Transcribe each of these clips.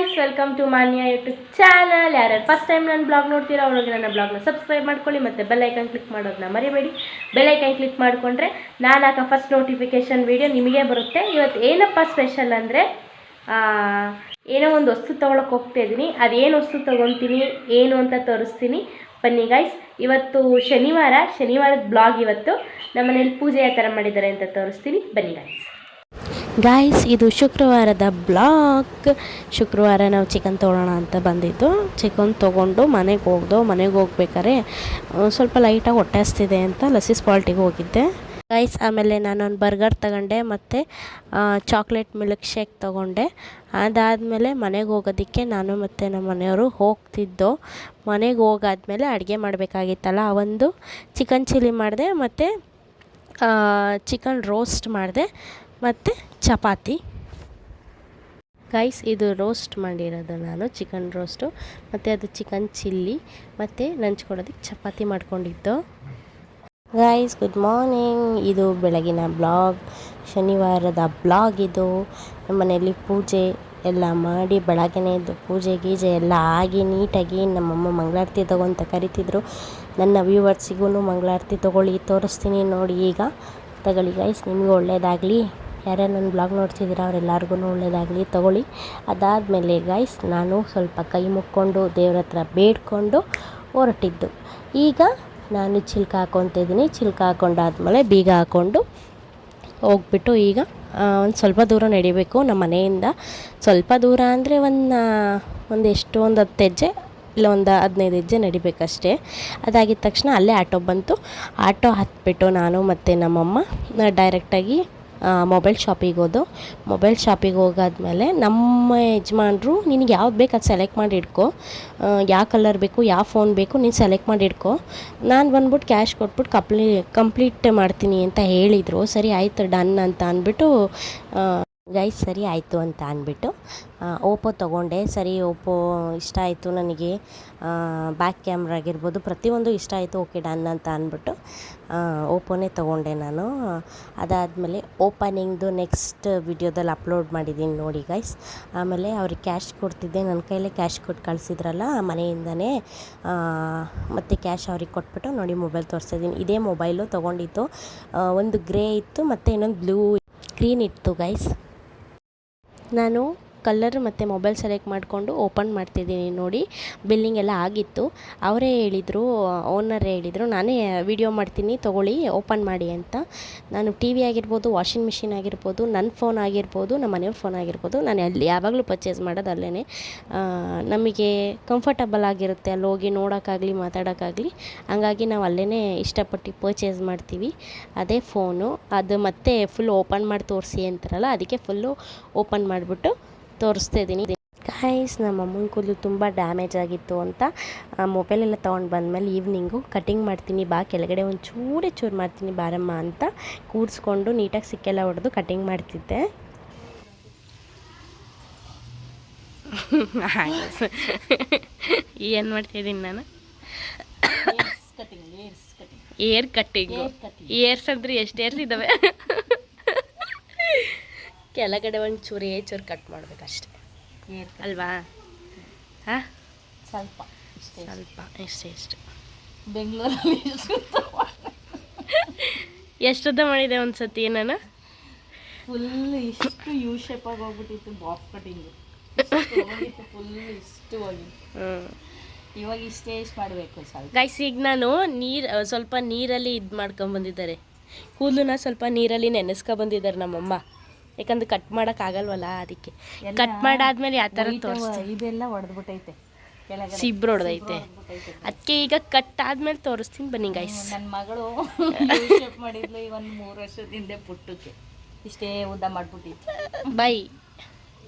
Guys, welcome to ಮಾನ್ಯ YouTube channel. ಯಾರ್ಯಾರು first time ನನ್ನ ಬ್ಲಾಗ್ ನೋಡ್ತೀರಾ ಅವ್ರಿಗೆ ನನ್ನ ಬ್ಲಾಗ್ನ ಸಬ್ಸ್ಕ್ರೈಬ್ ಮಾಡ್ಕೊಳ್ಳಿ ಮತ್ತು ಬೆಲ್ ಐಕನ್ ಕ್ಲಿಕ್ ಮಾಡೋದನ್ನ ಮರಿಬೇಡಿ. ಬೆಲ್ ಐಕನ್ ಕ್ಲಿಕ್ ಮಾಡಿಕೊಂಡ್ರೆ ನಾನು ಹಾಕೋ ಫಸ್ಟ್ ನೋಟಿಫಿಕೇಷನ್ ವೀಡಿಯೋ ನಿಮಗೆ ಬರುತ್ತೆ. ಇವತ್ತು ಏನಪ್ಪ ಸ್ಪೆಷಲ್ ಅಂದರೆ ಏನೋ ಒಂದು ವಸ್ತು ತೊಗೊಳಕ್ಕೆ ಹೋಗ್ತಾ ಇದ್ದೀನಿ. ಅದೇನು ವಸ್ತು ತೊಗೊತೀನಿ ಏನು ಅಂತ ತೋರಿಸ್ತೀನಿ, ಬನ್ನಿ ಗಾಯ್ಸ್. ಇವತ್ತು ಶನಿವಾರದ ಬ್ಲಾಗ್. ಇವತ್ತು ನಮ್ಮ ಮನೇಲಿ ಪೂಜೆ ಯಾವ ಥರ ಮಾಡಿದ್ದಾರೆ ಅಂತ ತೋರಿಸ್ತೀನಿ, ಬನ್ನಿ ಗಾಯ್ಸ್. ಇದು ಶುಕ್ರವಾರದ ಬ್ಲಾಗ್. ಶುಕ್ರವಾರ ನಾವು ಚಿಕನ್ ತೊಗೊಳ್ಳೋಣ ಅಂತ ಬಂದಿದ್ದು. ಚಿಕನ್ ತೊಗೊಂಡು ಮನೆಗೆ ಹೋಗ್ಬೇಕಾದ್ರೆ ಸ್ವಲ್ಪ ಲೈಟಾಗಿ ಹೊಟ್ಟೆ ಹಸ್ತಿದೆ ಅಂತ ಲಸ್ಸಿ ಪಾಲ್ಟಿಗೆ ಹೋಗಿದ್ದೆ ಗಾಯ್ಸ್. ಆಮೇಲೆ ನಾನೊಂದು ಬರ್ಗರ್ ತಗೊಂಡೆ ಮತ್ತು ಚಾಕ್ಲೇಟ್ ಮಿಲ್ಕ್ ಶೇಕ್ ತೊಗೊಂಡೆ. ಅದಾದಮೇಲೆ ಮನೆಗೆ ಹೋಗೋದಕ್ಕೆ ನಾನು ಮತ್ತು ನಮ್ಮ ಮನೆಯವರು ಹೋಗ್ತಿದ್ದೋ. ಮನೆಗೆ ಹೋಗಾದ್ಮೇಲೆ ಅಡುಗೆ ಮಾಡಬೇಕಾಗಿತ್ತಲ್ಲ, ಒಂದು ಚಿಕನ್ ಚಿಲ್ಲಿ ಮಾಡಿದೆ ಮತ್ತು ಚಿಕನ್ ರೋಸ್ಟ್ ಮಾಡಿದೆ ಮತ್ತು ಚಪಾತಿ. ಗೈಸ್, ಇದು ರೋಸ್ಟ್ ಮಾಡಿರೋದು ನಾನು, ಚಿಕನ್ ರೋಸ್ಟು, ಮತ್ತು ಅದು ಚಿಕನ್ ಚಿಲ್ಲಿ ಮತ್ತು ನಂಚ್ಕೊಳ್ಳೋದಕ್ಕೆ ಚಪಾತಿ ಮಾಡ್ಕೊಂಡಿದ್ದು. Guys, good morning. ಇದು ಬೆಳಗಿನ ಬ್ಲಾಗ್, ಶನಿವಾರದ ಬ್ಲಾಗ್. ಇದು ನಮ್ಮ ಮನೆಯಲ್ಲಿ ಪೂಜೆ ಎಲ್ಲ ಮಾಡಿ ಬೆಳಗ್ಗೆನೇ ಎದ್ದು ಪೂಜೆ ಗೀಜೆ ಎಲ್ಲ ಆಗಿ ನೀಟಾಗಿ ನಮ್ಮಮ್ಮ ಮಂಗಳಾರತಿ ತಗೊಂತ ಕರಿತಿದ್ರು. ನನ್ನ ವ್ಯೂವರ್ಸಿಗೂ ಮಂಗಳಾರತಿ ತೋರಿಸ್ತೀನಿ ನೋಡಿ. ಈಗ ತಗೊಳ್ಳಿ ಗೈಸ್, ನಿಮಗೂ ಒಳ್ಳೆಯದಾಗಲಿ. ಯಾರ್ಯಾರು ನನ್ನ ಬ್ಲಾಗ್ ನೋಡ್ತಿದ್ದೀರಾ ಅವರೆಲ್ಲರಿಗೂ ಒಳ್ಳೆಯದಾಗಲಿ, ತಗೊಳ್ಳಿ. ಅದಾದಮೇಲೆ ಗೈಸ್, ನಾನು ಸ್ವಲ್ಪ ಕೈ ಮುಕ್ಕೊಂಡು ದೇವ್ರ ಹತ್ರ ಬೇಡ್ಕೊಂಡು ಹೊರಟಿದ್ದು. ಈಗ ನಾನು ಚಿಲ್ಕ ಹಾಕ್ಕೊತಿದ್ದೀನಿ. ಚಿಲ್ಕ ಹಾಕ್ಕೊಂಡಾದ್ಮೇಲೆ ಬೀಗ ಹಾಕ್ಕೊಂಡು ಹೋಗ್ಬಿಟ್ಟು ಈಗ ಒಂದು ಸ್ವಲ್ಪ ದೂರ ನಡಿಬೇಕು ನಮ್ಮ ಮನೆಯಿಂದ. ಸ್ವಲ್ಪ ದೂರ ಅಂದರೆ ಒಂದು 10 ಹೆಜ್ಜೆ ಇಲ್ಲ ಒಂದು 15 ಹೆಜ್ಜೆ ನಡಿಬೇಕಷ್ಟೇ. ಅದಾಗಿದ್ದ ತಕ್ಷಣ ಅಲ್ಲೇ ಆಟೋ ಬಂತು. ಆಟೋ ಹತ್ಬಿಟ್ಟು ನಾನು ಮತ್ತು ನಮ್ಮಮ್ಮ ಡೈರೆಕ್ಟಾಗಿ ಮೊಬೈಲ್ ಶಾಪಿಗೆ ಹೋಗಾದ್ಮೇಲೆ ನಮ್ಮ ಯಜಮಾನ್ರು, ನಿನಗೆ ಯಾವ್ದು ಬೇಕು ಅದು ಸೆಲೆಕ್ಟ್ ಮಾಡಿ ಇಟ್ಕೊ, ಯಾವ ಕಲರ್ ಬೇಕು ಯಾವ ಫೋನ್ ಬೇಕು ನೀನು ಸೆಲೆಕ್ಟ್ ಮಾಡಿ ಇಟ್ಕೊ, ನಾನು ಬಂದ್ಬಿಟ್ಟು ಕ್ಯಾಶ್ ಕೊಟ್ಬಿಟ್ಟು ಕಂಪ್ಲೀಟ್ ಮಾಡ್ತೀನಿ ಅಂತ ಹೇಳಿದರು. ಸರಿ ಆಯಿತು, ಡನ್ ಅಂತ ಅಂದ್ಬಿಟ್ಟು ಗೈಸ್, ಸರಿ ಆಯಿತು ಅಂತ ಅಂದ್ಬಿಟ್ಟು ಓಪೋ ತೊಗೊಂಡೆ. ಸರಿ, ಓಪೋ ಇಷ್ಟ ಆಯಿತು ನನಗೆ, ಬ್ಯಾಕ್ ಕ್ಯಾಮ್ರಾ ಆಗಿರ್ಬೋದು ಪ್ರತಿಯೊಂದು ಇಷ್ಟ ಆಯಿತು. ಓಕೆ, ಡನ್ ಅಂತ ಅಂದ್ಬಿಟ್ಟು ಓಪೋನೇ ತೊಗೊಂಡೆ ನಾನು. ಅದಾದಮೇಲೆ ಓಪನಿಂಗ್ದು ನೆಕ್ಸ್ಟ್ ವಿಡಿಯೋದಲ್ಲಿ ಅಪ್ಲೋಡ್ ಮಾಡಿದ್ದೀನಿ ನೋಡಿ ಗೈಸ್. ಆಮೇಲೆ ಅವ್ರಿಗೆ ಕ್ಯಾಶ್ ಕೊಡ್ತಿದ್ದೆ, ನನ್ನ ಕೈಲೇ ಕ್ಯಾಶ್ ಕೊಟ್ಟು ಕಳಿಸಿದ್ರಲ್ಲ ಮನೆಯಿಂದನೇ, ಮತ್ತು ಕ್ಯಾಶ್ ಅವ್ರಿಗೆ ಕೊಟ್ಬಿಟ್ಟು ನೋಡಿ ಮೊಬೈಲ್ ತೋರಿಸ್ತಿದ್ದೀನಿ. ಇದೇ ಮೊಬೈಲು ತೊಗೊಂಡಿತ್ತು, ಒಂದು ಗ್ರೇ ಇತ್ತು ಮತ್ತು ಇನ್ನೊಂದು ಗ್ರೀನ್ ಇತ್ತು ಗೈಸ್. ನಾನು ಕಲರ್ ಮತ್ತು ಮೊಬೈಲ್ ಸೆಲೆಕ್ಟ್ ಮಾಡಿಕೊಂಡು ಓಪನ್ ಮಾಡ್ತಿದ್ದೀನಿ ನೋಡಿ. ಬಿಲ್ಲಿಂಗ್ ಎಲ್ಲ ಆಗಿತ್ತು. ಅವರೇ ಹೇಳಿದರು, ಓನರೇ ಹೇಳಿದರು, ನಾನೇ ವಿಡಿಯೋ ಮಾಡ್ತೀನಿ ತೊಗೊಳ್ಳಿ ಓಪನ್ ಮಾಡಿ ಅಂತ. ನಾನು ಟಿ ವಿ ಆಗಿರ್ಬೋದು, ವಾಷಿಂಗ್ ಮಿಷಿನ್ ಆಗಿರ್ಬೋದು, ನನ್ನ ಫೋನ್ ಆಗಿರ್ಬೋದು, ನಮ್ಮ ಮನೆಯವ್ರ ಫೋನ್ ಆಗಿರ್ಬೋದು, ನಾನು ಯಾವಾಗಲೂ ಪರ್ಚೇಸ್ ಮಾಡೋದು ಅಲ್ಲೇ. ನಮಗೆ ಕಂಫರ್ಟಬಲ್ ಆಗಿರುತ್ತೆ ಅಲ್ಲಿ ಹೋಗಿ ನೋಡೋಕ್ಕಾಗಲಿ ಮಾತಾಡೋಕ್ಕಾಗಲಿ. ಹಂಗಾಗಿ ನಾವು ಅಲ್ಲೇ ಇಷ್ಟಪಟ್ಟು ಪರ್ಚೇಸ್ ಮಾಡ್ತೀವಿ. ಅದೇ ಫೋನು ಅದು. ಮತ್ತೆ ಫುಲ್ ಓಪನ್ ಮಾಡಿ ತೋರಿಸಿ ಅಂತಾರಲ್ಲ, ಅದಕ್ಕೆ ಫುಲ್ಲು ಓಪನ್ ಮಾಡಿಬಿಟ್ಟು ತೋರಿಸ್ತಾ ಇದ್ದೀನಿ ಗೈಸ್. ನಮ್ಮ ಅಮ್ಮನ ಕೂದಲು ತುಂಬ ಡ್ಯಾಮೇಜ್ ಆಗಿತ್ತು ಅಂತ ಮೊಬೈಲೆಲ್ಲ ತೊಗೊಂಡು ಬಂದಮೇಲೆ ಈವ್ನಿಂಗು ಕಟಿಂಗ್ ಮಾಡ್ತೀನಿ ಬಾ, ಕೆಳಗಡೆ ಒಂದು ಚೂರು ಮಾಡ್ತೀನಿ ಬಾರಮ್ಮ ಅಂತ ಕೂಡಿಸ್ಕೊಂಡು ನೀಟಾಗಿ ಸಿಕ್ಕೆಲ್ಲ ಹೊಡೆದು ಕಟಿಂಗ್ ಮಾಡ್ತಿದ್ದೆ. ಏನು ಮಾಡ್ತಿದ್ದೀನಿ ನಾನು? Air cutting. ಏರ್ಸ್ ಅಂದರೆ ಎಷ್ಟು ಏರ್ಸ್ ಇದ್ದಾವೆ? ಕೆಳಗಡೆ ಒಂದು ಚೂರು ಕಟ್ ಮಾಡಬೇಕಷ್ಟೆ ಅಲ್ವಾ? ಹಾಂ, ಸ್ವಲ್ಪ ಎಷ್ಟು ಬೆಂಗಳೂರಲ್ಲಿ ಎಷ್ಟುದ್ದ ಮಾಡಿದೆ ಒಂದು ಸತಿ ನಾನು? ಫುಲ್ ಇಷ್ಟು ಯು ಶೇಪ್ ಆಗಿ ಹೋಗ್ಬಿಟ್ಟಿತ್ತು ಬಾಫ್ ಕಟಿಂಗು. ಫುಲ್ ಇಷ್ಟು ಹೋಗಿ ಇವಾಗ ಇಷ್ಟು ಮಾಡಬೇಕು ಸ್ವಲ್ಪ ಗೈಸ್. ಈಗ ನಾನು ಸ್ವಲ್ಪ ನೀರಲ್ಲಿ ಇದು ಮಾಡ್ಕೊಂಬಂದಿದ್ದಾರೆ, ಕೂದಲನ್ನ ಸ್ವಲ್ಪ ನೀರಲ್ಲಿ ನೆನೆಸ್ಕೊಂಬಂದಿದ್ದಾರೆ ನಮ್ಮಮ್ಮ. ಯಾಕಂದ್ರೆ ಕಟ್ ಮಾಡೋಕ್ಕಾಗಲ್ವಲ್ಲ, ಅದಕ್ಕೆ ಕಟ್ ಮಾಡಾದ್ಮೇಲೆ ಯಾವ ಥರ ತೋರಿಸ್ತೀನಿ. ಇದೆಲ್ಲ ಹೊಡೆದ್ಬಿಟ್ಟೈತೆ, ಸಿಬ್ರು ಹೊಡೆದೈತೆ, ಅದಕ್ಕೆ ಈಗ ಕಟ್ ಆದ್ಮೇಲೆ ತೋರಿಸ್ತೀನಿ ಬನ್ನಿ ಗೈಸ್. ನನ್ನ ಮಗಳು ಮಾಡಿದ್ಲು ಒಂದು 3 ವರ್ಷದಿಂದ ಪುಟ್ಟಕ್ಕೆ ಇಷ್ಟೇ ಉದ್ದ ಮಾಡ್ಬಿಟ್ಟಿತ್ತು. ಬಾಯ್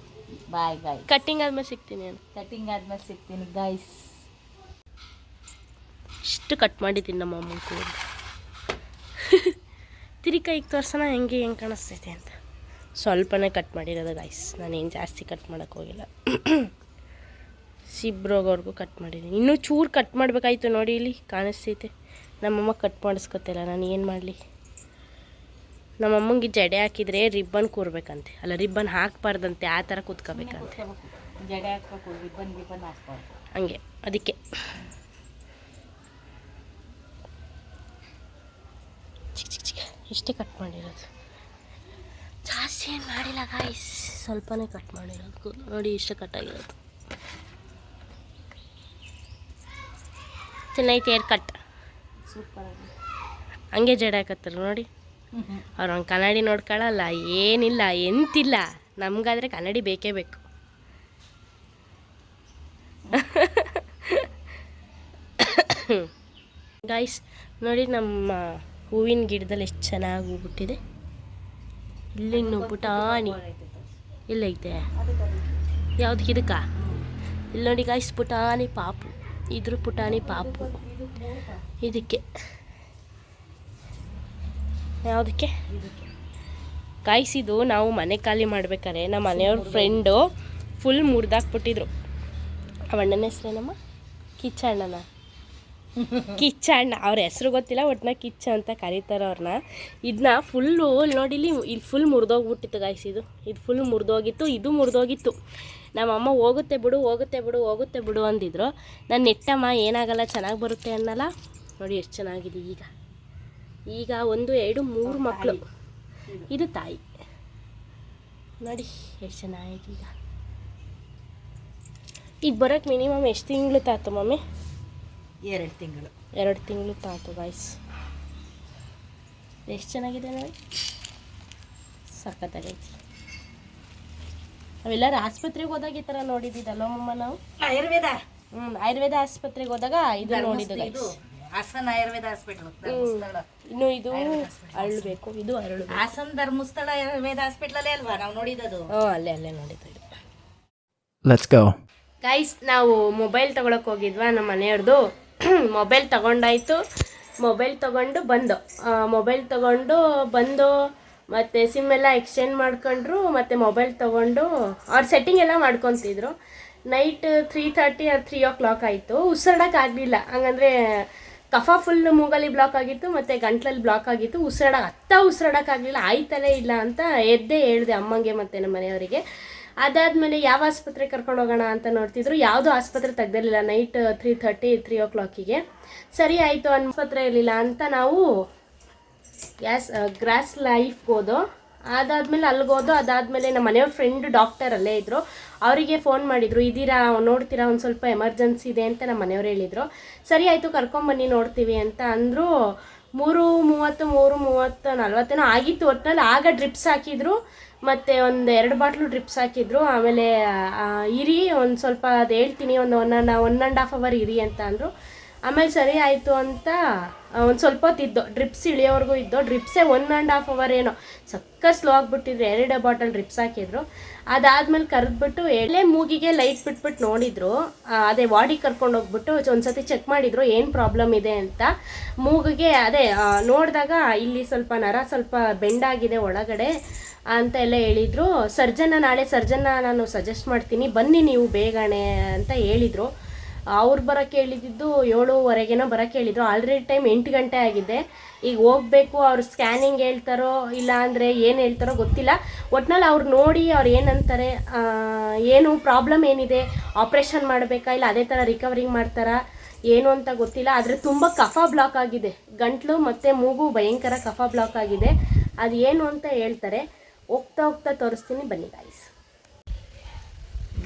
ಗಾಯ್. ಕಟ್ಟಿಂಗ್ ಆದ್ಮೇಲೆ ಸಿಗ್ತೀನಿ ಗಾಯ್ಸ್. ಇಷ್ಟು ಕಟ್ ಮಾಡಿದ್ದೀನಿ ನಮ್ಮ ಅಮ್ಮನ ಕೂದಲು. ತಿರಿಕೈಗೆ ತೋರ್ಸೋಣ ಹೆಂಗೆ ಕಾಣಿಸ್ತೈತೆ ಅಂತ. ಸ್ವಲ್ಪನೇ ಕಟ್ ಮಾಡಿರೋದು ಗೈಸ್, ನಾನೇನು ಜಾಸ್ತಿ ಕಟ್ ಮಾಡೋಕ್ಕೆ ಹೋಗಿಲ್ಲ. ಸಿಬ್ರೋಗೋರ್ಗೂ ಕಟ್ ಮಾಡಿದ್ದೀನಿ. ಇನ್ನೂ ಚೂರು ಕಟ್ ಮಾಡಬೇಕಾಯ್ತು ನೋಡಿ, ಇಲ್ಲಿ ಕಾಣಿಸ್ತೈತೆ. ನಮ್ಮಮ್ಮ ಕಟ್ ಮಾಡಿಸ್ಕೊತಿಲ್ಲ, ನಾನು ಏನು ಮಾಡಲಿ? ನಮ್ಮಮ್ಮಂಗೆ ಜಡೆ ಹಾಕಿದರೆ ರಿಬ್ಬನ್ ಕೂರ್ಬೇಕಂತೆ, ಅಲ್ಲ ರಿಬ್ಬನ್ ಹಾಕಬಾರ್ದಂತೆ, ಆ ಥರ ಕೂತ್ಕೋಬೇಕಂತೆ. ಜಡೆ ಹಾಕ್ಬೇಕು, ರಿಬ್ಬನ್ ಹಾಕ್ಬಾರ್ದು. ಹಂಗೆ ಅದಕ್ಕೆ ಇಷ್ಟೇ ಕಟ್ ಮಾಡಿರೋದು, ಜಾಸ್ತಿ ಏನು ಮಾಡಿಲ್ಲ ಗಾಯ್ಸ್, ಸ್ವಲ್ಪನೇ ಕಟ್ ಮಾಡಿರೋದು ಕೂದಲು ನೋಡಿ, ಇಷ್ಟೇ ಕಟ್ ಆಗಿರೋದು. ಚೆನ್ನಾಗಿ ಹೇರ್ ಕಟ್ ಸೂಪರ್ ಆಗಿ ಹಂಗೆ ಜಡೆ ಹಾಕತ್ತಾರೆ ನೋಡಿ. ಅವ್ರು ಅವ್ನು ಕನ್ನಡಿ ನೋಡ್ಕೊಳ್ಳಲ್ಲ, ಏನಿಲ್ಲ ಎಂತಿಲ್ಲ. ನಮಗಾದರೆ ಕನ್ನಡಿ ಬೇಕೇ ಬೇಕು. ಗಾಯ್ಸ್ ನೋಡಿ, ನಮ್ಮ ಹೂವಿನ ಗಿಡದಲ್ಲಿ ಎಷ್ಟು ಚೆನ್ನಾಗಿ ಹೂಬಿಟ್ಟಿದೆ. ಇಲ್ಲಿನ್ನು ಪುಟಾಣಿ ಎಲ್ಲೈತೆ, ಯಾವ್ದಕ್ಕೆ ಇದಕ್ಕ? ಇಲ್ಲಿ ನೋಡಿ ಗಾಯ್ಸ್, ಪುಟಾಣಿ ಪಾಪು, ಇದ್ರ ಪುಟಾಣಿ ಪಾಪು ಇದಕ್ಕೆ. ಯಾವುದಕ್ಕೆ ಗಾಯ್ಸ್? ಇದು ನಾವು ಮನೆ ಖಾಲಿ ಮಾಡ್ಬೇಕಾರೆ ನಮ್ಮ ಮನೆಯವ್ರ ಫ್ರೆಂಡು ಫುಲ್ ಮುರಿದಾಕ್ಬಿಟ್ಟಿದ್ರು. ಅವಣ್ಣನ ಹೆಸ್ರೇನಮ್ಮ? ಕಿಚ್ಚಣ್ಣನ, ಕಿಚ್ಚಣ್ಣ. ಅವ್ರ ಹೆಸ್ರು ಗೊತ್ತಿಲ್ಲ, ಒಟ್ಟಿನ ಕಿಚ್ಚ ಅಂತ ಕರೀತಾರೆ ಅವ್ರನ್ನ. ಇದನ್ನ ಫುಲ್ಲು ನೋಡಿ, ಇಲ್ಲಿ ಫುಲ್ ಮುರಿದೋಗ್ಬಿಟ್ಟಿತ್ತು ಗಾಯ್ಸ್. ಇದು ಫುಲ್ ಮುರಿದೋಗಿತ್ತು, ಇದು ಮುರಿದೋಗಿತ್ತು. ನಮ್ಮಮ್ಮ ಹೋಗುತ್ತೆ ಬಿಡು ಹೋಗುತ್ತೆ ಬಿಡು ಹೋಗುತ್ತೆ ಬಿಡು ಅಂದಿದ್ರು. ನಾನು ನೆಟ್ಟಮ್ಮ ಏನಾಗಲ್ಲ, ಚೆನ್ನಾಗಿ ಬರುತ್ತೆ ಅನ್ನಲ್ಲ. ನೋಡಿ ಎಷ್ಟು ಚೆನ್ನಾಗಿದೆ. ಈಗ 1 2 3 ಮಕ್ಕಳು. ಇದು ತಾಯಿ ನೋಡಿ ಎಷ್ಟು ಚೆನ್ನಾಗಿದೆ. ಇದು ಬರೋಕ್ಕೆ ಮಿನಿಮಮ್ ಎಷ್ಟು ತಿಂಗಳು ತಾತು ಮಮ್ಮಿ? 2 ತಿಂಗಳು. 2 ತಿಂಗಳು ತಾತು ಗಾಯ್ಸ್. ಎಷ್ಟು ಚೆನ್ನಾಗಿದೆ ನೋಡಿ, ಸಖತ್ತಾಗೈತಿ. ಅವೆಲ್ಲರೂ ಆಸ್ಪತ್ರೆಗೆ ಹೋದಾಗ ಈ ಥರ ನೋಡಿದ್ದಲ್ಲ ಮಮ್ಮ ನಾವು. ಆಯುರ್ವೇದ ಆಯುರ್ವೇದ ಆಸ್ಪತ್ರೆಗೆ ಹೋದಾಗ ಇದು ನೋಡಿದ್ದು ಗಾಯ್ಸ್. ಹಾಸನ ಆಯುರ್ವೇದ ಹಾಸ್ಪಿಟಲ್. ಇನ್ನು ಇದು ಅರಳಬೇಕು, ಇದು ಅರಳು. ಹಾಸನ ಧರ್ಮಸ್ಥಳ ಆಯುರ್ವೇದ ಹಾಸ್ಪಿಟಲ್ ಅಲ್ವಾ ನಾವು ನೋಡಿದ್ದು? ಅಲ್ಲೇ ನೋಡಿದ್ದು. Let's go. ಗೈಸ್, ನಾವು ಮೊಬೈಲ್ ತೊಗೊಳಕ್ಕೆ ಹೋಗಿದ್ವಾ ನಮ್ಮ ಮನೆಯವ್ರದ್ದು. ಮೊಬೈಲ್ ತೊಗೊಂಡಾಯ್ತು, ಮೊಬೈಲ್ ತೊಗೊಂಡು ಬಂದು ಮತ್ತು ಸಿಮ್ ಎಲ್ಲ ಎಕ್ಸ್ಚೇಂಜ್ ಮಾಡ್ಕೊಂಡ್ರು. ಮತ್ತು ಮೊಬೈಲ್ ತೊಗೊಂಡು ಅವ್ರು ಸೆಟ್ಟಿಂಗ್ ಎಲ್ಲ ಮಾಡ್ಕೊತಿದ್ರು. ನೈಟ್ 3:30 or 3 o'clock ಆಯಿತು. ಉಸಿರಾಡೋಕ್ಕಾಗಲಿಲ್ಲ, ಹಂಗಂದರೆ ಕಫ ಫುಲ್ ಮೂಗಲ್ಲಿ ಬ್ಲಾಕ್ ಆಗಿತ್ತು ಮತ್ತು ಗಂಟ್ಲಲ್ಲಿ ಬ್ಲಾಕ್ ಆಗಿತ್ತು. ಉಸಿರಾಡೋಕ್ಕಾಗಲಿಲ್ಲ, ಆಯ್ತಲೇ ಇಲ್ಲ ಅಂತ ಎದ್ದೇ ಹೇಳಿದೆ ಅಮ್ಮಂಗೆ ಮತ್ತು ನಮ್ಮ ಮನೆಯವರಿಗೆ. ಅದಾದಮೇಲೆ ಯಾವ ಆಸ್ಪತ್ರೆಗೆ ಕರ್ಕೊಂಡು ಹೋಗೋಣ ಅಂತ ನೋಡ್ತಿದ್ರು. ಯಾವುದೂ ಆಸ್ಪತ್ರೆ ತೆಗ್ದಿರಲಿಲ್ಲ ನೈಟ್ 3:30 3 o'clock. ಸರಿ ಆಯಿತು, ಆಸ್ಪತ್ರೆ ಇರಲಿಲ್ಲ ಅಂತ ನಾವು ಗ್ರಾಸ್ ಲೈಫ್ಗೆ ಹೋದೋ. ಅದಾದಮೇಲೆ ಅಲ್ಲಿಗೋದು. ಅದಾದಮೇಲೆ ನಮ್ಮ ಮನೆಯವ್ರ ಫ್ರೆಂಡ್ ಡಾಕ್ಟರ್ ಅಲ್ಲೇ ಇದ್ದರು. ಅವರಿಗೆ ಫೋನ್ ಮಾಡಿದರು, ಇದೀರಾ ನೋಡ್ತೀರಾ, ಒಂದು ಸ್ವಲ್ಪ ಎಮರ್ಜೆನ್ಸಿ ಇದೆ ಅಂತ ನಮ್ಮ ಮನೆಯವ್ರು ಹೇಳಿದರು. ಸರಿ ಆಯಿತು, ಕರ್ಕೊಂಬನ್ನಿ ನೋಡ್ತೀವಿ ಅಂತ ಅಂದರು. 3:30 3:40 ಆಗಿತ್ತು ಒಟ್ಟಿನಲ್ಲಿ. ಆಗ ಡ್ರಿಪ್ಸ್ ಹಾಕಿದ್ರು ಮತ್ತು 1-2 ಬಾಟ್ಲು ಡ್ರಿಪ್ಸ್ ಹಾಕಿದ್ರು. ಆಮೇಲೆ ಇರಿ ಒಂದು ಸ್ವಲ್ಪ ಅದು ಹೇಳ್ತೀನಿ, ಒಂದು 1.5 hour ಇರಿ ಅಂತ ಅಂದರು. ಆಮೇಲೆ ಸರಿ ಆಯಿತು ಅಂತ ಒಂದು ಸ್ವಲ್ಪ ಹೊತ್ತಿದ್ದು, ಡ್ರಿಪ್ಸ್ ಇಳಿಯೋವರೆಗೂ ಇದ್ದು. ಡ್ರಿಪ್ಸೇ 1.5 hour ಏನೋ, ಸಕ್ಕ ಸ್ಲೋ ಆಗಿಬಿಟ್ಟಿದ್ರು. 2 ಬಾಟಲ್ ಡ್ರಿಪ್ಸ್ ಹಾಕಿದ್ರು. ಅದಾದಮೇಲೆ ಕರೆದ್ಬಿಟ್ಟು ಎಳೆ ಮೂಗಿಗೆ ಲೈಟ್ ಬಿಟ್ಬಿಟ್ಟು ನೋಡಿದರು. ಅದೇ ವಾರ್ಡಿಗೆ ಕರ್ಕೊಂಡು ಹೋಗ್ಬಿಟ್ಟು ಒಂದು ಸತಿ ಚೆಕ್ ಮಾಡಿದರು ಏನು ಪ್ರಾಬ್ಲಮ್ ಇದೆ ಅಂತ. ಮೂಗಿಗೆ ಅದೇ ನೋಡಿದಾಗ ಇಲ್ಲಿ ಸ್ವಲ್ಪ ನರ ಸ್ವಲ್ಪ ಬೆಂಡಾಗಿದೆ ಒಳಗಡೆ ಅಂತ ಎಲ್ಲ ಹೇಳಿದರು. ನಾಳೆ ಸರ್ಜನ್ನ ನಾನು ಸಜೆಸ್ಟ್ ಮಾಡ್ತೀನಿ, ಬನ್ನಿ ನೀವು ಬೇಗನೆ ಅಂತ ಹೇಳಿದರು. ಅವ್ರು ಬರೋಕ್ಕೆ ಹೇಳಿದ್ದು 7:30 ಬರೋಕ್ಕೆ ಹೇಳಿದರು. ಆಲ್ರೆಡಿ ಟೈಮ್ 8 ಗಂಟೆ ಆಗಿದೆ. ಈಗ ಹೋಗಬೇಕು. ಅವ್ರು ಸ್ಕ್ಯಾನಿಂಗ್ ಹೇಳ್ತಾರೋ ಇಲ್ಲ ಅಂದರೆ ಏನು ಹೇಳ್ತಾರೋ ಗೊತ್ತಿಲ್ಲ. ಒಟ್ನಲ್ಲಿ ಅವ್ರು ನೋಡಿ ಅವ್ರು ಏನಂತಾರೆ, ಏನು ಪ್ರಾಬ್ಲಮ್ ಏನಿದೆ, ಆಪ್ರೇಷನ್ ಮಾಡಬೇಕಾ ಇಲ್ಲ ಅದೇ ಥರ ರಿಕವರಿಂಗ್ ಮಾಡ್ತಾರಾ ಏನು ಅಂತ ಗೊತ್ತಿಲ್ಲ. ಆದರೆ ತುಂಬ ಕಫ ಬ್ಲಾಕ್ ಆಗಿದೆ, ಗಂಟ್ಲು ಮತ್ತು ಮೂಗು ಭಯಂಕರ ಕಫ ಬ್ಲಾಕ್ ಆಗಿದೆ. ಅದು ಏನು ಅಂತ ಹೇಳ್ತಾರೆ. ಹೋಗ್ತಾ ತೋರಿಸ್ತೀನಿ, ಬನ್ನಿ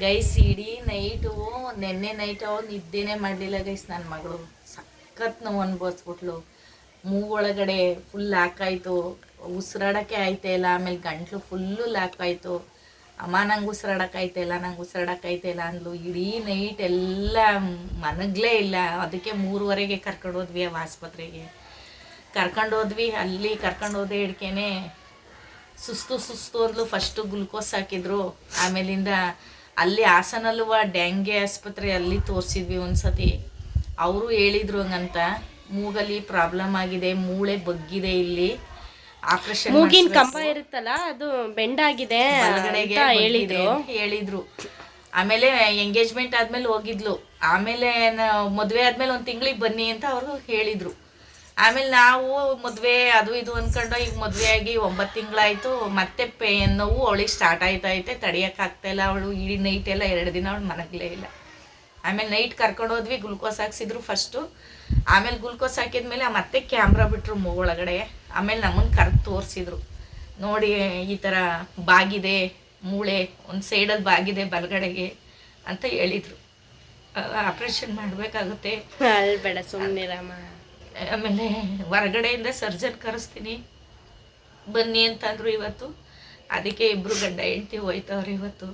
ಗೈಸ್. ಇಡೀ ನೈಟು ನೆನ್ನೆ ನೈಟು ನಿದ್ದೆನೇ ಮಾಡಲಿಲ್ಲ ಗೈಸ್. ನನ್ನ ಮಗಳು ಸಖತ್ ನೋವು ಅನ್ಭವಿಸ್ಬಿಟ್ಲು. ಮೂಗೊಳಗಡೆ ಫುಲ್ ಲಾಕಾಯಿತು, ಉಸಿರಾಡೋಕ್ಕೆ ಆಯ್ತಾ ಇಲ್ಲ. ಆಮೇಲೆ ಗಂಟ್ಲು ಫುಲ್ಲು ಲಾಕಾಯಿತು. ಅಮ್ಮ ನಂಗೆ ಉಸಿರಾಡೋಕ್ಕಾಯ್ತಾ ಇಲ್ಲ, ನಂಗೆ ಉಸಿರಾಡೋಕ್ಕಾಯ್ತಾ ಇಲ್ಲ ಅಂದ್ಲು. ಇಡೀ ನೈಟ್ ಎಲ್ಲ ಮನಗಲೇ ಇಲ್ಲ. ಅದಕ್ಕೆ 3:30 ಕರ್ಕೊಂಡೋದ್ವಿ ಆಸ್ಪತ್ರೆಗೆ. ಕರ್ಕೊಂಡೋದ್ವಿ. ಅಲ್ಲಿ ಕರ್ಕೊಂಡೋದೆ ಹಿಡ್ಕೇನೆ ಸುಸ್ತು ಅಂದ್ಲು. ಫಸ್ಟು ಗ್ಲುಕೋಸ್ ಹಾಕಿದ್ರು. ಆಮೇಲಿಂದ ಅಲ್ಲಿ ಹಾಸನಲ್ಲೂ ಡ್ಯಾಂಗೆ ಆಸ್ಪತ್ರೆ ಅಲ್ಲಿ ತೋರಿಸಿದ್ವಿ ಒಂದ್ಸತಿ. ಅವರು ಹೇಳಿದ್ರು ಹಂಗಂತ, ಮೂಗಲ್ಲಿ ಪ್ರಾಬ್ಲಮ್ ಆಗಿದೆ, ಮೂಳೆ ಬಗ್ಗಿದೆ, ಇಲ್ಲಿ ಆಪರೇಷನ್ ಮೂಗಿನ ಕಂಬ ಇರುತ್ತಲ್ಲ ಅದು ಬೆಂಡಾಗಿದೆ ಹೇಳಿದ್ರು. ಆಮೇಲೆ ಎಂಗೇಜ್ಮೆಂಟ್ ಆದ್ಮೇಲೆ ಹೋಗಿದ್ಲು. ಆಮೇಲೆ ಮದುವೆ ಆದ್ಮೇಲೆ 1 ತಿಂಗಳಿಗೆ ಬನ್ನಿ ಅಂತ ಅವರು ಹೇಳಿದ್ರು. ಆಮೇಲೆ ನಾವು ಮದುವೆ ಅದು ಇದು ಅಂದ್ಕೊಂಡು ಈಗ ಮದುವೆ ಆಗಿ 9 ತಿಂಗಳಾಯಿತು. ಮತ್ತೆ ನೋವು ಅವಳಿಗೆ ಸ್ಟಾರ್ಟ್ ಆಯ್ತೈತೆ, ತಡಿಯೋಕ್ಕಾಗ್ತಾಯಿಲ್ಲ. ಅವಳು ಇಡೀ ನೈಟ್ ಎಲ್ಲ 2 ದಿನ ಅವಳು ಮನಗಲೇ ಇಲ್ಲ. ಆಮೇಲೆ ನೈಟ್ ಕರ್ಕೊಂಡೋದ್ವಿ, ಗ್ಲುಕೋಸ್ ಹಾಕ್ಸಿದ್ರು ಫಸ್ಟು. ಆಮೇಲೆ ಗ್ಲುಕೋಸ್ ಹಾಕಿದ್ಮೇಲೆ ಮತ್ತೆ ಕ್ಯಾಮ್ರಾ ಬಿಟ್ಟರು ಮೂಗೊಳಗಡೆ. ಆಮೇಲೆ ನಮ್ಮನ್ನು ಕರೆದು ತೋರಿಸಿದ್ರು, ನೋಡಿ ಈ ಥರ ಬಾಗಿದೆ ಮೂಳೆ, ಒಂದು ಸೈಡಲ್ಲಿ ಬಾಗಿದೆ ಬಲಗಡೆಗೆ ಅಂತ ಹೇಳಿದರು. ಆಪ್ರೇಷನ್ ಮಾಡಬೇಕಾಗುತ್ತೆ, ಬೇಡ ಸುಮ್ಮನಿರಮ್ಮ. ಆಮೇಲೆ ಹೊರಗಡೆಯಿಂದ ಸರ್ಜನ್ ಕರೆಸ್ತೀನಿ ಬನ್ನಿ ಅಂತಂದರು ಇವತ್ತು. ಅದಕ್ಕೆ ಇಬ್ಬರು ಗಂಡ ಹೆಂಡ್ತಿ ಹೋಯ್ತವ್ರು ಇವತ್ತು.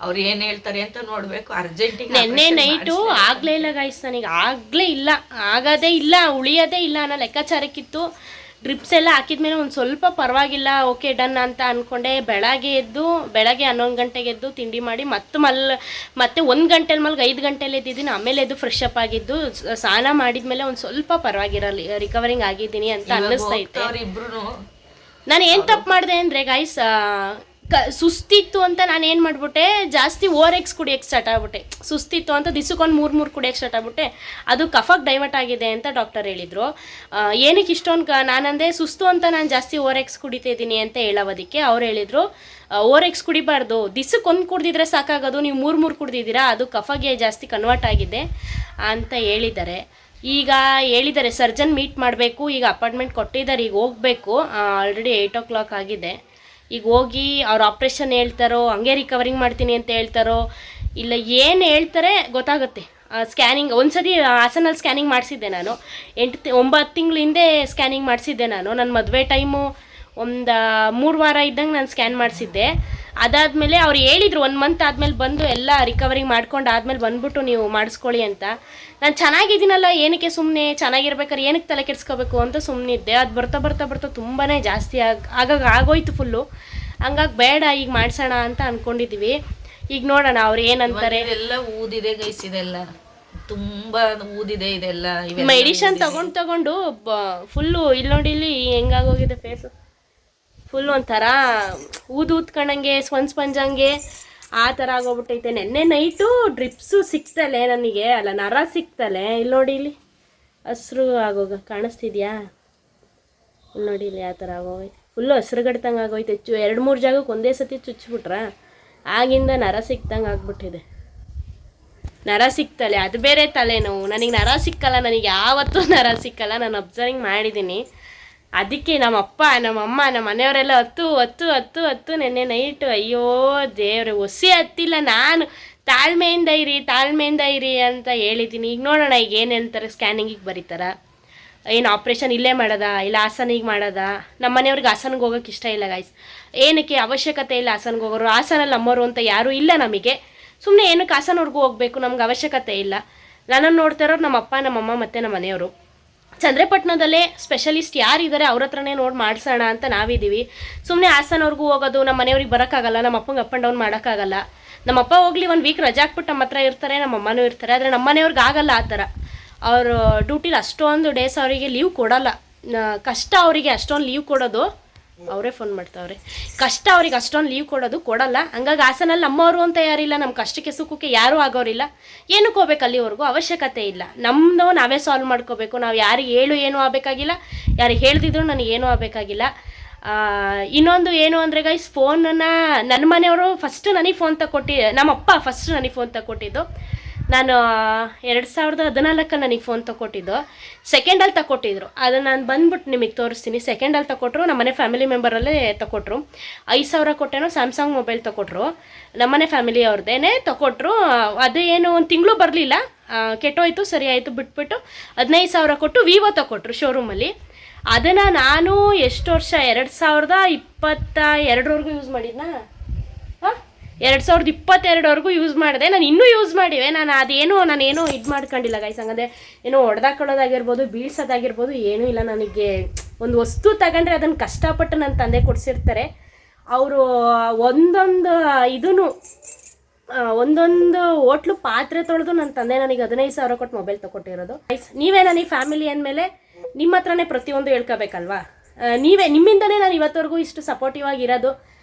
ಅವ್ರು ಏನು ಹೇಳ್ತಾರೆ ಅಂತ ನೋಡಬೇಕು. ಅರ್ಜೆಂಟಿಗೆ ನೆನ್ನೆ ನೈಟು ಆಗಲೇ ಇಲ್ಲ ಗಾಯ್ಸ್, ನನಗೆ ಆಗಲೇ ಇಲ್ಲ, ಆಗೋದೇ ಇಲ್ಲ, ಉಳಿಯೋದೇ ಇಲ್ಲ ಅನ್ನೋ ಲೆಕ್ಕಾಚಾರಕ್ಕಿತ್ತು. ಡ್ರಿಪ್ಸ್ ಎಲ್ಲ ಹಾಕಿದ್ಮೇಲೆ ಒಂದು ಸ್ವಲ್ಪ ಪರವಾಗಿಲ್ಲ, ಓಕೆ ಡನ್ ಅಂತ ಅಂದ್ಕೊಂಡೆ. ಬೆಳಗ್ಗೆ 11 ಗಂಟೆಗೆ ಎದ್ದು ತಿಂಡಿ ಮಾಡಿ ಮತ್ತೆ 1 ಗಂಟೆಲಿ ಮಲ್ಗೆ 5 ಗಂಟೆಲಿ ಎದ್ದಿದ್ದೀನಿ. ಆಮೇಲೆ ಎದ್ದು ಫ್ರೆಶ್ ಅಪ್ ಆಗಿದ್ದು, ಸ್ನಾನ ಮಾಡಿದ್ಮೇಲೆ ಒಂದು ಸ್ವಲ್ಪ ಪರವಾಗಿರಲಿ, ರಿಕವರಿಂಗ್ ಆಗಿದ್ದೀನಿ ಅಂತ ಅನ್ನಿಸ್ತೈತೆ. ನಾನು ಏನು ತಪ್ಪು ಮಾಡಿದೆ ಅಂದರೆ ಗಾಯ್ಸ್, ಸುಸ್ತಿತ್ತು ಅಂತ ನಾನು ಏನು ಮಾಡಿಬಿಟ್ಟೆ, ಜಾಸ್ತಿ ORX ಕುಡಿಯೋಕ್ಕೆ ಸ್ಟಾರ್ಟ್ ಆಗ್ಬಿಟ್ಟೆ. ಸುಸ್ತಿತ್ತು ಅಂತ ದಿಸಕ್ಕೊಂದು 3 ಕುಡಿಯೋಕ್ಕೆ ಸ್ಟಾರ್ಟ್ ಆಗ್ಬಿಟ್ಟೆ. ಅದು ಕಫಕ್ಕೆ ಡೈವರ್ಟ್ ಆಗಿದೆ ಅಂತ ಡಾಕ್ಟರ್ ಹೇಳಿದರು. ಏನಕ್ಕೆ ಇಷ್ಟೊಂದು ನಾನಂದೆ ಸುಸ್ತು ಅಂತ ನಾನು ಜಾಸ್ತಿ ORX ಕುಡಿತಾ ಇದ್ದೀನಿ ಅಂತ ಹೇಳೋದಕ್ಕೆ ಅವ್ರು ಹೇಳಿದರು, ORX ಕುಡಿಬಾರ್ದು, ದಿಸಕ್ಕೊಂದು ಕುಡ್ದಿದ್ರೆ ಸಾಕಾಗೋದು, ನೀವು 3 ಕುಡ್ದಿದ್ದೀರಾ, ಅದು ಕಫಗೆ ಜಾಸ್ತಿ ಕನ್ವರ್ಟ್ ಆಗಿದೆ ಅಂತ ಹೇಳಿದ್ದಾರೆ. ಈಗ ಹೇಳಿದ್ದಾರೆ ಸರ್ಜನ್ ಮೀಟ್ ಮಾಡಬೇಕು, ಈಗ ಅಪಾಯಿಂಟ್ಮೆಂಟ್ ಕೊಟ್ಟಿದ್ದಾರೆ, ಈಗ ಹೋಗಬೇಕು. ಆಲ್ರೆಡಿ 8 o'clock ಆಗಿದೆ. ಈಗ ಹೋಗಿ ಅವ್ರು ಆಪ್ರೇಷನ್ ಹೇಳ್ತಾರೋ, ಹಂಗೆ ರಿಕವರಿಂಗ್ ಮಾಡ್ತೀನಿ ಅಂತ ಹೇಳ್ತಾರೋ, ಇಲ್ಲ ಏನು ಹೇಳ್ತಾರೆ ಗೊತ್ತಾಗುತ್ತೆ. ಸ್ಕ್ಯಾನಿಂಗ್ ಒಂದ್ಸತಿ ಹಾಸನಲ್ಲಿ ಸ್ಕ್ಯಾನಿಂಗ್ ಮಾಡಿಸಿದ್ದೆ ನಾನು, 9 ತಿಂಗಳ ಹಿಂದೆ ಸ್ಕ್ಯಾನಿಂಗ್ ಮಾಡಿಸಿದ್ದೆ ನಾನು. ನನ್ನ ಮದುವೆ ಟೈಮು ಒಂದು 3 ವಾರ ಇದ್ದಂಗೆ ನಾನು ಸ್ಕ್ಯಾನ್ ಮಾಡಿಸಿದ್ದೆ. ಅದಾದಮೇಲೆ ಅವ್ರು ಹೇಳಿದರು 1 ಮಂತ್ ಆದಮೇಲೆ ಬಂದು ಎಲ್ಲ ರಿಕವರಿಂಗ್ ಮಾಡ್ಕೊಂಡು ಆದಮೇಲೆ ಬಂದ್ಬಿಟ್ಟು ನೀವು ಮಾಡಿಸ್ಕೊಳ್ಳಿ ಅಂತ. ನಾನು ಚೆನ್ನಾಗಿದ್ದೀನಲ್ಲ, ಏನಕ್ಕೆ ಸುಮ್ಮನೆ ಚೆನ್ನಾಗಿರ್ಬೇಕಾದ್ರೆ ಏನಕ್ಕೆ ತಲೆ ಕೆಡಿಸ್ಕೋಬೇಕು ಅಂತ ಸುಮ್ಮನಿದ್ದೆ. ಅದು ಬರ್ತಾ ತುಂಬಾ ಜಾಸ್ತಿ ಆಗೋಯ್ತು ಫುಲ್ಲು. ಹಂಗಾಗಿ ಬೇಡ, ಈಗ ಮಾಡಿಸೋಣ ಅಂತ ಅಂದ್ಕೊಂಡಿದ್ವಿ. ಈಗ ನೋಡೋಣ ಅವ್ರು ಏನಂತಾರೆ. ಇದೆಲ್ಲ ಊದಿದೆ ಗೈಸ್, ಇದೆಲ್ಲ ತುಂಬ ಊದಿದೆ. ಇದೆಲ್ಲ ಮೆಡಿಷನ್ ತಗೊಂಡು ಫುಲ್ಲು ಇಲ್ಲಿ ನೋಡಿ, ಇಲ್ಲಿ ಹೆಂಗಾಗೋಗಿದೆ ಫೇಸು, ಫುಲ್ ಒಂಥರ ಊದ್ಕಣಂಗೆ ಸ್ಪಂಜಂಗೆ ಆ ಥರ ಆಗೋಗ್ಬಿಟ್ಟೈತೆ. ನೆನ್ನೆ ನೈಟು ಡ್ರಿಪ್ಸು ಸಿಕ್ತಲೆ ನನಗೆ, ಅಲ್ಲ ನರ ಸಿಕ್ತಲೆ. ಇಲ್ಲಿ ನೋಡಿ, ಇಲ್ಲಿ ಹಸ್ರು ಆಗೋಗ ಕಾಣಿಸ್ತಿದ್ಯಾ? ಇಲ್ಲಿ ನೋಡಿ, ಇಲ್ಲಿ ಆ ಥರ ಆಗೋಗೈತೆ, ಫುಲ್ಲು ಹಸ್ರುಗಡ್ತಂಗೆ ಆಗೋಯ್ತು. 2-3 ಜಾಗಕ್ಕೆ ಒಂದೇ ಸತಿ ಚುಚ್ಚಿಬಿಟ್ರ, ಆಗಿಂದ ನರ ಸಿಕ್ತಂಗೆ ಆಗ್ಬಿಟ್ಟಿದೆ. ನರ ಸಿಕ್ತಲೆ, ಅದು ಬೇರೆ ತಲೆನೋವು. ನನಗೆ ನರ ಸಿಕ್ಕಲ್ಲ, ನನಗೆ ಯಾವತ್ತೂ ನರ ಸಿಕ್ಕಲ್ಲ, ನಾನು ಅಬ್ಸರ್ವಿಂಗ್ ಮಾಡಿದ್ದೀನಿ. ಅದಕ್ಕೆ ನಮ್ಮಪ್ಪ ನಮ್ಮಮ್ಮ ನಮ್ಮ ಮನೆಯವರೆಲ್ಲ ಹತ್ತು ನೆನ್ನೆ ನೈಟು, ಅಯ್ಯೋ ದೇವ್ರೆ ಒಸಿ ಹತ್ತಿಲ್ಲ. ನಾನು ತಾಳ್ಮೆಯಿಂದ ಇರಿ ಅಂತ ಹೇಳಿದ್ದೀನಿ. ಈಗ ನೋಡೋಣ ಈಗ ಏನು ಹೇಳ್ತಾರೆ. ಸ್ಕ್ಯಾನಿಂಗಿಗೆ ಬರೀತಾರ, ಏನು ಆಪ್ರೇಷನ್ ಇಲ್ಲೇ ಮಾಡೋದಾ ಇಲ್ಲ ಹಾಸನಿಗೆ ಮಾಡೋದಾ? ನಮ್ಮ ಮನೆಯವ್ರಿಗೆ ಹಾಸನಿಗೆ ಹೋಗೋಕೆ ಇಷ್ಟ ಇಲ್ಲ ಗಾಯ್ಸ್. ಏನಕ್ಕೆ ಅವಶ್ಯಕತೆ ಇಲ್ಲ ಹಾಸನಿಗೆ ಹೋಗೋರು, ಹಾಸನಲ್ಲಿ ನಮ್ಮವರು ಅಂತ ಯಾರೂ ಇಲ್ಲ ನಮಗೆ. ಸುಮ್ಮನೆ ಏನಕ್ಕೆ ಹಾಸನವ್ರಿಗೂ ಹೋಗಬೇಕು, ನಮ್ಗೆ ಅವಶ್ಯಕತೆ ಇಲ್ಲ. ನನ್ನನ್ನು ನೋಡ್ತಾರೋರು ನಮ್ಮಪ್ಪ ನಮ್ಮಮ್ಮ ಮತ್ತು ನಮ್ಮ ಮನೆಯವರು. ಚಂದ್ರಪಟ್ಟಣದಲ್ಲೇ ಸ್ಪೆಷಲಿಸ್ಟ್ ಯಾರಿದ್ದಾರೆ ಅವ್ರ ಹತ್ರನೇ ನೋಡಿ ಮಾಡಿಸೋಣ ಅಂತ ನಾವಿದ್ದೀವಿ. ಸುಮ್ಮನೆ ಹಾಸನವ್ರಿಗೂ ಹೋಗೋದು, ನಮ್ಮ ಮನೆಯವ್ರಿಗೆ ಬರೋಕ್ಕಾಗಲ್ಲ, ನಮ್ಮ ಅಪ್ಪಂಗೆ ಅಪ್ ಆ್ಯಂಡ್ ಡೌನ್ ಮಾಡೋಕ್ಕಾಗಲ್ಲ. ನಮ್ಮಪ್ಪ ಹೋಗ್ಲಿ 1 ವೀಕ್ ರಜೆ ಹಾಕ್ಬಿಟ್ಟು ನಮ್ಮ ಹತ್ರ ಇರ್ತಾರೆ, ನಮ್ಮ ಅಮ್ಮನೂ ಇರ್ತಾರೆ. ಆದರೆ ನಮ್ಮ ಮನೆಯವ್ರಿಗೆ ಆಗಲ್ಲ ಆ ಥರ. ಅವರು ಡ್ಯೂಟಿಲಿ ಅಷ್ಟೊಂದು ಡೇಸ್ ಅವರಿಗೆ ಲೀವ್ ಕೊಡೋಲ್ಲ. ಕಷ್ಟ ಅವರಿಗೆ ಅಷ್ಟೊಂದು ಲೀವ್ ಕೊಡೋದು. ಅವರೇ ಫೋನ್ ಮಾಡ್ತಾವ್ರೆ. ಕಷ್ಟ ಅವ್ರಿಗೆ ಅಷ್ಟೊಂದು ಲೀವ್ ಕೊಡಲ್ಲ. ಹಂಗಾಗಿ ಹಾಸನಲ್ಲಿ ನಮ್ಮವರು ಅಂತ ಯಾರಿಲ್ಲ, ನಮ್ಮ ಕಷ್ಟಕ್ಕೆ ಸುಖಕ್ಕೆ ಯಾರೂ ಆಗೋರಿಲ್ಲ. ಏನಕ್ಕೆ ಹೋಗ್ಬೇಕು ಅಲ್ಲಿವರೆಗೂ? ಅವಶ್ಯಕತೆ ಇಲ್ಲ. ನಮ್ಮದು ನಾವೇ ಸಾಲ್ವ್ ಮಾಡ್ಕೋಬೇಕು. ನಾವು ಯಾರಿಗೆ ಏನೂ ಆಗಬೇಕಾಗಿಲ್ಲ, ಯಾರಿಗೆ ಹೇಳ್ದಿದ್ರು ನನಗೇನೂ ಆಗಬೇಕಾಗಿಲ್ಲ. ಇನ್ನೊಂದು ಏನು ಅಂದರೆ ಗೈಸ್, ಫೋನನ್ನು ನನ್ನ ಮನೆಯವರು ಫಸ್ಟ್ ನನಗೆ ಫೋನ್ ತಗೊಟ್ಟಿದ್ದೆ. ನಮ್ಮಪ್ಪ ಫಸ್ಟ್ ನನಗೆ ಫೋನ್ ತಗೊಟ್ಟಿದ್ದು. ನಾನು 2014 ನನಗೆ ಫೋನ್ ತಗೊಟ್ಟಿದ್ದು. ಸೆಕೆಂಡಲ್ಲಿ ತಗೊಟ್ಟಿದ್ರು. ಅದನ್ನು ನಾನು ಬಂದ್ಬಿಟ್ಟು ನಿಮಗೆ ತೋರಿಸ್ತೀನಿ. ಸೆಕೆಂಡಲ್ಲಿ ತಗೊಟ್ರು, ನಮ್ಮನೆ ಫ್ಯಾಮಿಲಿ ಮೆಂಬರಲ್ಲೇ ತಗೊಟ್ರು. 5,000 ಕೊಟ್ಟೇನೋ ಸ್ಯಾಮ್ಸಂಗ್ ಮೊಬೈಲ್ ತಗೊಟ್ರು. ನಮ್ಮನೆ ಫ್ಯಾಮಿಲಿ ಅವ್ರದ್ದೇನೆ ತಗೊಟ್ರು. ಅದು ಏನು 1 ತಿಂಗಳು ಬರಲಿಲ್ಲ, ಕೆಟ್ಟೋಯ್ತು, ಸರಿ ಆಯಿತು ಬಿಟ್ಬಿಟ್ಟು 15,000 ಕೊಟ್ಟು ವಿವೋ ತಗೊಟ್ರು ಶೋರೂಮಲ್ಲಿ. ಅದನ್ನು ನಾನು ಎಷ್ಟು ವರ್ಷ 2022ವರೆಗೂ ಯೂಸ್ ಮಾಡಿದ್ನಾ? 2022ವರೆಗೂ ಯೂಸ್ ಮಾಡಿದೆ. ನಾನು ಇನ್ನೂ ಯೂಸ್ ಮಾಡಿವೆ. ನಾನೇನೋ ಇದು ಮಾಡ್ಕೊಂಡಿಲ್ಲ ಗೈಸ್. ಹಂಗಂದರೆ ಏನೋ ಹೊಡೆದಾಕೊಳ್ಳೋದಾಗಿರ್ಬೋದು, ಬೀಳ್ಸೋದಾಗಿರ್ಬೋದು ಏನೂ ಇಲ್ಲ. ನನಗೆ ಒಂದು ವಸ್ತು ತಗೊಂಡ್ರೆ ಅದನ್ನು ಕಷ್ಟಪಟ್ಟು ನನ್ನ ತಂದೆ ಕೊಡಿಸಿರ್ತಾರೆ. ಅವರು ಒಂದೊಂದು ಹೋಟ್ಲು ಪಾತ್ರೆ ತೊಳೆದು ನನ್ನ ತಂದೆ ನನಗೆ 15,000 ಕೊಟ್ಟು ಮೊಬೈಲ್ ತಗೊಟ್ಟಿರೋದು. ಗೈಸ್, ನೀವೇ ನನಗೆ ಫ್ಯಾಮಿಲಿ ಅಂದಮೇಲೆ ನಿಮ್ಮ ಹತ್ರನೇ ಪ್ರತಿಯೊಂದು ಹೇಳ್ಕೋಬೇಕಲ್ವಾ? ನಿಮ್ಮಿಂದನೇ ನಾನು ಇವತ್ತವರೆಗೂ ಇಷ್ಟು ಸಪೋರ್ಟಿವ್ ಆಗಿರೋದು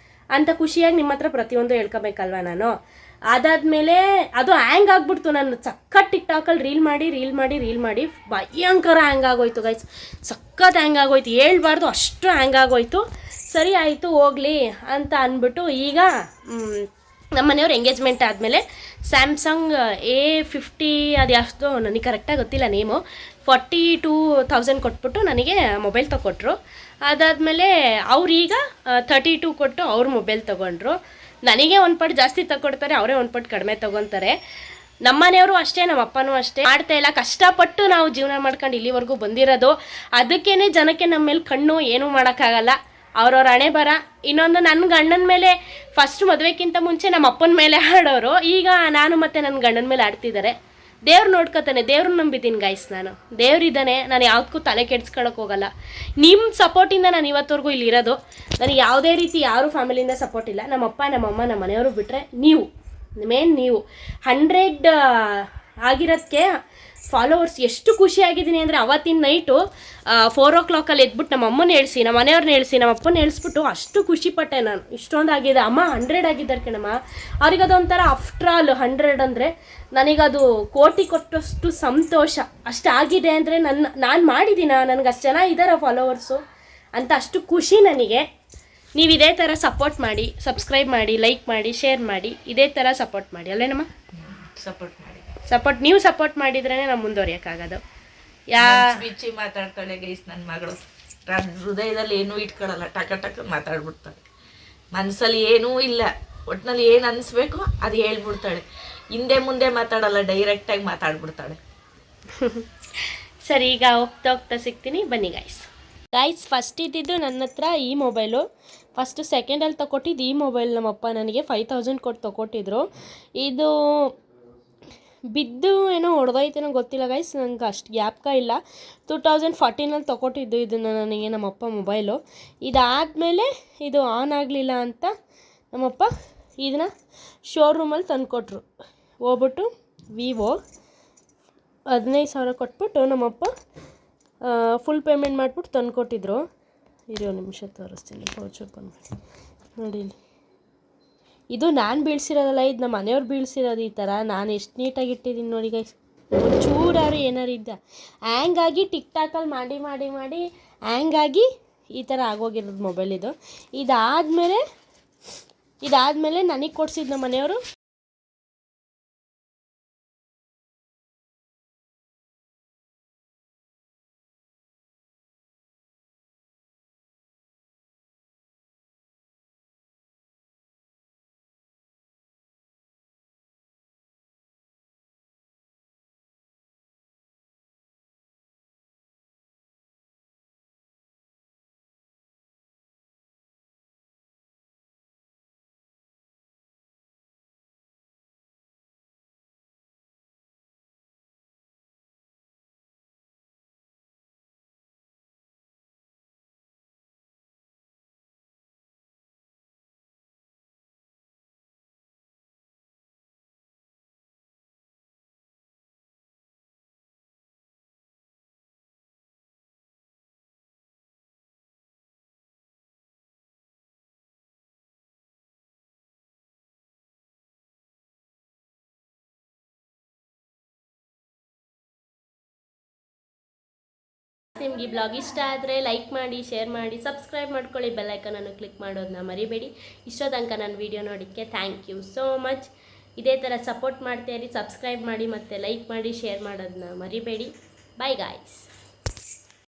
ಅಂತ ಖುಷಿಯಾಗಿ ನಿಮ್ಮ ಹತ್ರ ಪ್ರತಿಯೊಂದು ಹೇಳ್ಕೋಬೇಕಲ್ವ ನಾನು. ಅದಾದಮೇಲೆ ಅದು ಹ್ಯಾಂಗ್ ಆಗಿಬಿಡ್ತು. ನಾನು ಸಖತ್ ಟಿಕ್ಟಾಕಲ್ಲಿ ರೀಲ್ ಮಾಡಿ ಭಯಂಕರ ಹ್ಯಾಂಗ್ ಆಗೋಯ್ತು ಗೈಸ್. ಸಖತ್ ಹ್ಯಾಂಗ್ ಆಗೋಯ್ತು, ಹೇಳ್ಬಾರ್ದು ಅಷ್ಟು ಹ್ಯಾಂಗ್ ಆಗೋಯ್ತು. ಸರಿ ಆಯಿತು ಹೋಗಲಿ ಅಂತ ಅಂದ್ಬಿಟ್ಟು ಈಗ ನಮ್ಮ ಮನೆಯವ್ರ ಎಂಗೇಜ್ಮೆಂಟ್ ಆದಮೇಲೆ ಸ್ಯಾಮ್ಸಂಗ್ A50 ಅದು ಯಾವುದು ನನಗೆ ಕರೆಕ್ಟಾಗಿ ಗೊತ್ತಿಲ್ಲ ನೇಮು, 42,000 ಕೊಟ್ಬಿಟ್ಟು ನನಗೆ ಮೊಬೈಲ್ ತೊಗೊಟ್ರು. ಅದಾದಮೇಲೆ ಅವ್ರೀಗ 32 ಕೊಟ್ಟು ಅವ್ರ ಮೊಬೈಲ್ ತೊಗೊಂಡ್ರು. ನನಗೆ ಒಂದು ಪಟ್ಟು ಜಾಸ್ತಿ ತಗೊಡ್ತಾರೆ, ಅವರೇ ಒಂದು ಪಟ್ಟು ಕಡಿಮೆ ತೊಗೊತಾರೆ. ನಮ್ಮ ಮನೆಯವರು ಅಷ್ಟೇ, ನಮ್ಮ ಅಪ್ಪನೂ ಅಷ್ಟೇ. ಮಾಡ್ತಾ ಇಲ್ಲ, ಕಷ್ಟಪಟ್ಟು ನಾವು ಜೀವನ ಮಾಡ್ಕೊಂಡು ಇಲ್ಲಿವರೆಗೂ ಬಂದಿರೋದು. ಅದಕ್ಕೇ ಜನಕ್ಕೆ ನಮ್ಮ ಮೇಲೆ ಕಣ್ಣು, ಏನೂ ಮಾಡೋಕ್ಕಾಗಲ್ಲ, ಅವ್ರವ್ರ ಹಣೆ ಬರ. ಇನ್ನೊಂದು ನನ್ನ ಗಂಡನ ಮೇಲೆ ಫಸ್ಟ್ ಮದುವೆಗಿಂತ ಮುಂಚೆ ನಮ್ಮ ಅಪ್ಪನ ಮೇಲೆ ಆಡೋರು, ಈಗ ನಾನು ಮತ್ತು ನನ್ನ ಗಂಡನ ಮೇಲೆ ಆಡ್ತಿದ್ದಾರೆ. ದೇವ್ರು ನೋಡ್ಕೊತಾನೆ, ದೇವ್ರನ್ನ ನಂಬಿದ್ದೀನಿ ಗೈಸ್. ನಾನು ದೇವ್ರಿದ್ದಾನೆ, ನಾನು ಯಾವುದಕ್ಕೂ ತಲೆ ಕೆಡ್ಸ್ಕೊಳಕ್ಕೆ ಹೋಗಲ್ಲ. ನಿಮ್ಮ ಸಪೋರ್ಟಿಂದ ನಾನು ಇವತ್ತವರೆಗೂ ಇಲ್ಲಿರೋದು. ನನಗೆ ಯಾವುದೇ ರೀತಿ ಯಾರೂ ಫ್ಯಾಮಿಲಿಯಿಂದ ಸಪೋರ್ಟ್ ಇಲ್ಲ. ನಮ್ಮಪ್ಪ ನಮ್ಮಮ್ಮ ನಮ್ಮ ಮನೆಯವರು ಬಿಟ್ಟರೆ ನೀವು ನೀವು 100 ಆಗಿರೋದಕ್ಕೆ ಫಾಲೋವರ್ಸ್ ಎಷ್ಟು ಖುಷಿಯಾಗಿದ್ದೀನಿ ಅಂದರೆ, ಅವತ್ತಿನ ನೈಟು 4 o'clock ಎದ್ಬಿಟ್ಟು ನಮ್ಮ ಅಮ್ಮನ ಹೇಳ್ಸಿ, ನಮ್ಮ ಮನೆಯವ್ರನ್ನ ಹೇಳ್ಸಿ, ನಮ್ಮ ಅಪ್ಪನ ಹೇಳಿಸ್ಬಿಟ್ಟು ಅಷ್ಟು ಖುಷಿಪಟ್ಟೆ ನಾನು. ಇಷ್ಟೊಂದು ಆಗಿದೆ ಅಮ್ಮ, 100 ಆಗಿದ್ದಾರೆ ಕಣಮ್ಮ. ಅವ್ರಿಗದೊಂಥರ ಆಫ್ಟರ್ ಆಲ್ 100 ಅಂದರೆ ನನಗದು ಕೋಟಿ ಕೊಟ್ಟಷ್ಟು ಸಂತೋಷ. ಅಷ್ಟಾಗಿದೆ ಅಂದರೆ ನಾನು ಮಾಡಿದ್ದೀನ, ನನಗೆ ಅಷ್ಟು ಜನ ಇದ್ದಾರೆ ಫಾಲೋವರ್ಸು ಅಂತ ಅಷ್ಟು ಖುಷಿ ನನಗೆ. ನೀವು ಇದೇ ಥರ ಸಪೋರ್ಟ್ ಮಾಡಿ, ಸಬ್ಸ್ಕ್ರೈಬ್ ಮಾಡಿ, ಲೈಕ್ ಮಾಡಿ, ಶೇರ್ ಮಾಡಿ, ಇದೇ ಥರ ಸಪೋರ್ಟ್ ಮಾಡಿ. ಅಲ್ಲೇನಮ್ಮ? ನೀವು ಸಪೋರ್ಟ್ ಮಾಡಿದ್ರೇ ನಾವು ಮುಂದುವರಿಯೋಕ್ಕಾಗೋದು. ಬಿಚ್ಚಿ ಮಾತಾಡ್ತಾಳೆ ಗೈಸ್ ನನ್ನ ಮಗಳು. ಹೃದಯದಲ್ಲಿ ಏನೂ ಇಟ್ಕೊಳ್ಳಲ್ಲ, ಟಕ ಮಾತಾಡ್ಬಿಡ್ತಾಳೆ. ಮನಸ್ಸಲ್ಲಿ ಏನೂ ಇಲ್ಲ, ಒಟ್ಟಿನಲ್ಲಿ ಏನು ಅನಿಸ್ಬೇಕು ಅದು ಹೇಳ್ಬಿಡ್ತಾಳೆ. ಹಿಂದೆ ಮುಂದೆ ಮಾತಾಡಲ್ಲ, ಡೈರೆಕ್ಟಾಗಿ ಮಾತಾಡ್ಬಿಡ್ತಾಳೆ. ಸರಿ, ಈಗ ಹೋಗ್ತಾ ಸಿಗ್ತೀನಿ, ಬನ್ನಿ ಗಾಯ್ಸ್. ಫಸ್ಟ್ ಇದ್ದಿದ್ದು ನನ್ನ ಹತ್ರ ಈ ಮೊಬೈಲು. ಫಸ್ಟು ಸೆಕೆಂಡಲ್ಲಿ ತೊಗೊಟ್ಟಿದ್ದು ಈ ಮೊಬೈಲ್ ನಮ್ಮಪ್ಪ ನನಗೆ 5,000 ಕೊಟ್ಟು ತೊಗೊಟ್ಟಿದ್ರು. ಇದು ಬಿದ್ದು ಏನೋ ಹೊಡೆದೋಯ್ತೇನೋ ಗೊತ್ತಿಲ್ಲ ಗೈಸ್, ನನಗೆ ಅಷ್ಟು ಜ್ಞಾಪಕ ಇಲ್ಲ. 2014 ತೊಗೊಟ್ಟಿದ್ದು ಇದನ್ನು ನನಗೆ ನಮ್ಮಪ್ಪ ಮೊಬೈಲು. ಇದಾದಮೇಲೆ ಇದು ಆನ್ ಆಗಲಿಲ್ಲ ಅಂತ ನಮ್ಮಪ್ಪ ಇದನ್ನು ಶೋರೂಮಲ್ಲಿ ತಂದುಕೊಟ್ರು. ಹೋಗ್ಬಿಟ್ಟು ವಿವೋ 15,000 ಕೊಟ್ಬಿಟ್ಟು ನಮ್ಮಪ್ಪ ಫುಲ್ ಪೇಮೆಂಟ್ ಮಾಡಿಬಿಟ್ಟು ತಂದುಕೊಟ್ಟಿದ್ರು. ಇರೋ ನಿಮಿಷ ತೋರಿಸ್ತೀನಿ, ಪೌಚ್ ಓಪನ್ ಮಾಡಿ ನೋಡಿ. ಇದು ನಾನು ಬೀಳ್ಸಿರೋದಲ್ಲ, ಇದು ನಮ್ಮ ಮನೆಯವ್ರು ಬೀಳ್ಸಿರೋದು. ಈ ಥರ ನಾನು ಎಷ್ಟು ನೀಟಾಗಿ ಇಟ್ಟಿದ್ದೀನಿ ನೋಡಿ ಗೈಸ್. ಚೂರಾರು ಏನಾರು ಇದ್ದ ಹ್ಯಾಂಗಾಗಿ ಟಿಕ್ಟಾಕಲ್ಲಿ ಮಾಡಿ ಹ್ಯಾಂಗಾಗಿ ಈ ಥರ ಆಗೋಗಿರೋದು ಮೊಬೈಲ್ ಇದು. ಇದಾದಮೇಲೆ ನನಗೆ ಕೊಡ್ಸಿದ್ದು ನಮ್ಮ ಮನೆಯವರು. ನಿಮ್ಗೆ ಈ ಬ್ಲಾಗ್ ಇಷ್ಟ ಆದರೆ ಲೈಕ್ ಮಾಡಿ, ಶೇರ್ ಮಾಡಿ, ಸಬ್ಸ್ಕ್ರೈಬ್ ಮಾಡ್ಕೊಳ್ಳಿ, ಬೆಲ್ ಐಕಾನನ್ನು ಕ್ಲಿಕ್ ಮಾಡೋದನ್ನ ಮರಿಬೇಡಿ. ಇಷ್ಟೋ ತನಕ ನನ್ನ ವೀಡಿಯೋ ನೋಡೋಕ್ಕೆ ಥ್ಯಾಂಕ್ ಯು ಸೋ ಮಚ್. ಇದೇ ಥರ ಸಪೋರ್ಟ್ ಮಾಡ್ತಾ ಇರಿ, ಸಬ್ಸ್ಕ್ರೈಬ್ ಮಾಡಿ ಮತ್ತು ಲೈಕ್ ಮಾಡಿ, ಶೇರ್ ಮಾಡೋದನ್ನ ಮರಿಬೇಡಿ. Bye guys.